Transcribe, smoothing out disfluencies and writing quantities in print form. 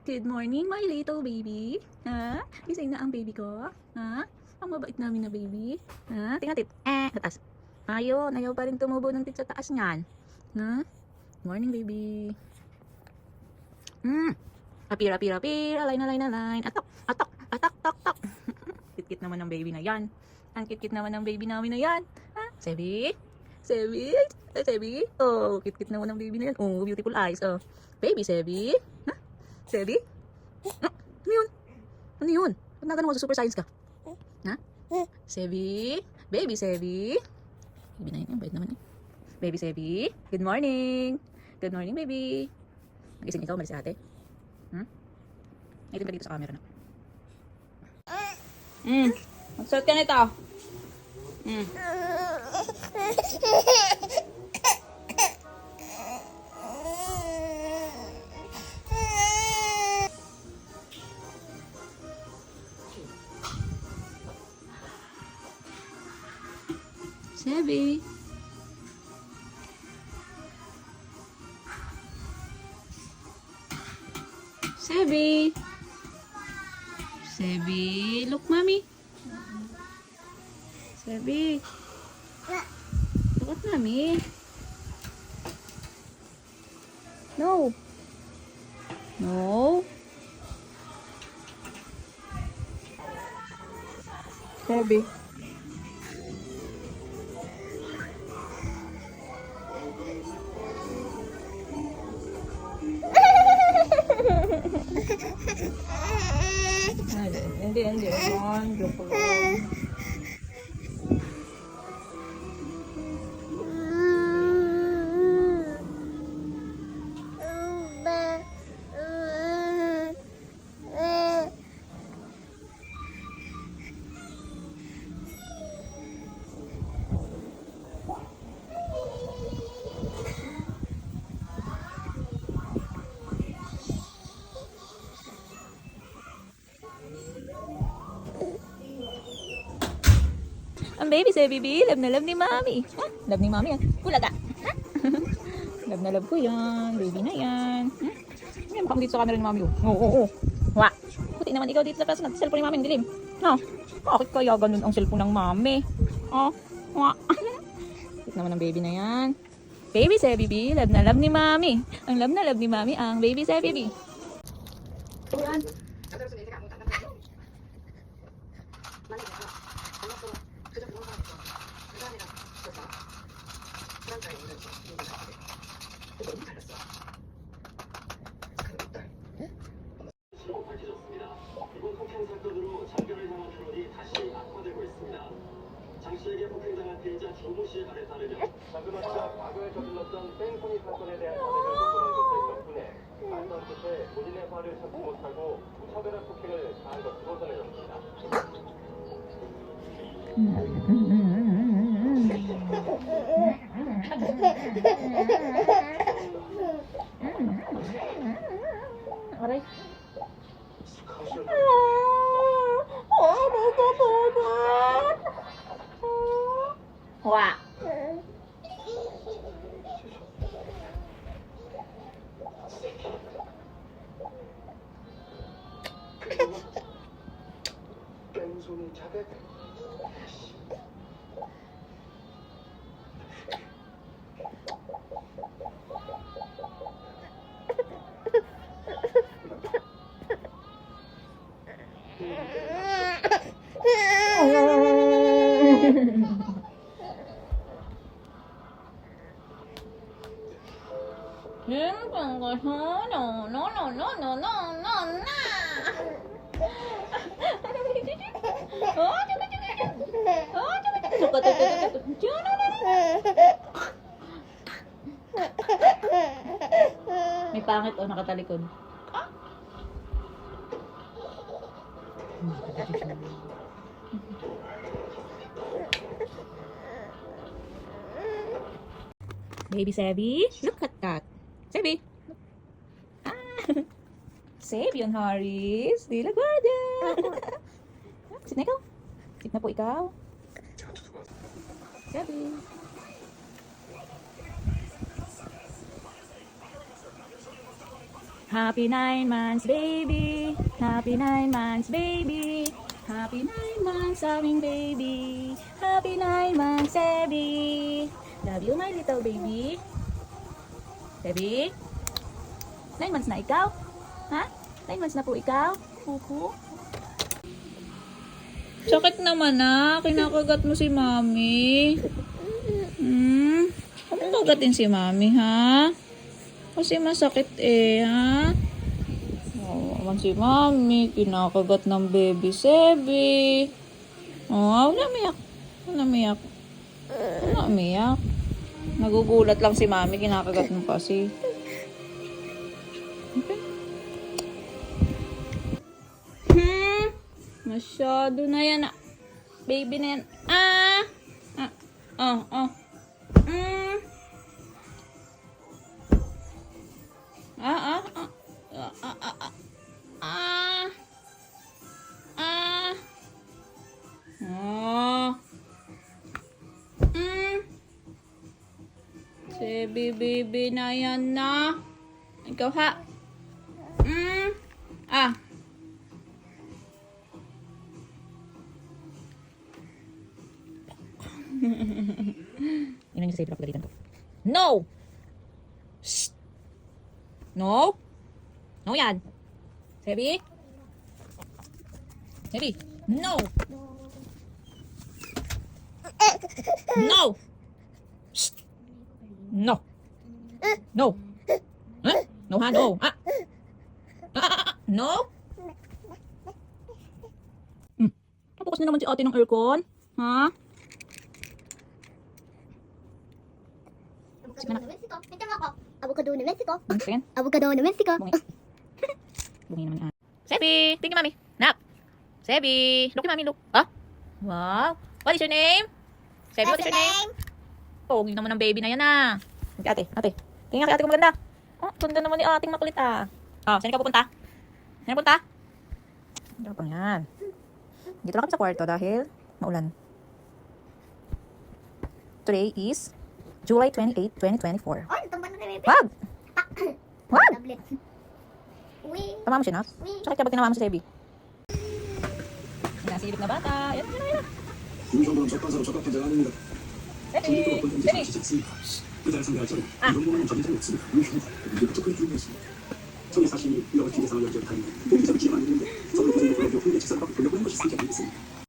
Good morning, my little baby. Ha? Gising na ang baby ko? Ha? Ang mabait namin na baby. Ha? Tingnan tit. Sa taas. Ayun, ayaw pa rin tumubo ng tit sa taas niyan. Ha? Morning, baby. Apir, apir, apir. Align, align, align. Atok, atok, atok, tok, tok. Kit-kit naman ng baby na yan. Ang kit-kit naman ng baby namin na yan. Ha? Sebi? Sebi? Sebi? Oh, kit-kit naman ng baby na yan. Oh, beautiful eyes. Oh. Baby, Sebi? Ha? Sebi? Ano yun? Ano yun? Ba't na ganun ka sa super science ka? Ha? Sebi? Baby Sebi? Baby na yun, bait naman eh. Baby Sebi? Good morning! Good morning, baby! Nagising ikaw, malis si ate? Itin ka dito sa camera na. Magsuot ka nito. Sebi. Sebi. Sebi. Look, mommy. Sebi. Look at mommy. No. No. Sebi. Hindi. Yan, joke lang. Ang baby sa baby, love na love ni mami. Ha? Love ni mami yan. Bulaga. Ha? Love na love ko yan. Baby na yan. Hindi mukhang dito sa camera ni mami. Oo. Wa. Puti naman ikaw dito sa cellphone ni mami. Dilim. No. Bakit kaya ganun ang cellphone ng mami? Oh. Wa. Puti naman ang baby na yan. Baby sa baby, love na love ni mami. Ang love na love ni mami ang baby sa baby. Ayan. 장씨에게 폭행당한 피해자 정모 씨의 말에 따르면 장근원 씨가 과거에 저질렀던 뺑소니 사건에 대한 사례를 녹음한 것들 덕분에 말던 끝에 본인의 화를 참지 못하고 무차별한 폭행을 가한 것으로 전해졌습니다. Aray. Wa. 뺑소니 자백. May pangit o nakatalikod. Baby Sebi, look at that. Sebi. Sebi on Harris. De la Guardia. Sit na ikaw. Sit na po ikaw. Sebi. Happy 9 months, baby. Happy 9 months, baby. Happy 9 months, aming baby. Happy 9 months, Sebi. Love you, my little baby. Sebi? 9 months na ikaw? Ha? 9 months na po ikaw? Opo. Sakit naman na. Kinakagat mo si mami. Huwag mo kagatin si mami, ha? Kasi masakit eh, ha? Oh, awan si mami. Kinakagat ng baby Sebi. Oh, wala umiyak. Wala umiyak. Wala umiyak. Nagugulat lang si mami. Kinakagat mo kasi. Masyado na yan. Baby na yan. Sebi, baby na yan na. Ikaw ha. Yun ang Sebi, napagalitan ko. No! Shh! No? No yan. Sebi? Sebi? No! No! Shh! No! No! Huh? No ha? No! No? Napukas na naman si ate ng aircon. Ha? Avocado na Mexico. Sige. Avocado na Mexico. Bungi. Bungi naman yan. Sebi! Tingnan mami. Nak! Sebi! Look mami, look. Ah? Wow! What is your name? Sebi, what is your name? Pogi naman ng baby na yan ah. Ate, ate. Tingnan kay ate ko maganda. Oh, ganda naman ni ating makulit ah. Oh, saan ka pupunta? Saan ka punta? Dito pang yan. Dito lang kami sa kwarto dahil maulan. Today is July 28, 2024. Ay, tamban na ni Bebe. Wag! Wag! Tablet. Uy. Tama mo siya, Nak? Uy. Sakit ka ba ginawa mo si Sebi? Nasilip na bata. Yan, yan, yan. 중성보험 적반사로 적합한 자가 아닙니다. Sebi! 정부가 어떤 Sebi! 문제를 않습니다. 그자를 상대할 자는 이런 부분은 전제장이 없습니다. 이제부터 그 중요했습니다. 성의 사실이 여러 팀에서 연결하는 공익적 기회만 있는데 서울 고생을 보내고 훈계 직선밖에 돌려보낸 것이 상기 아니겠습니다.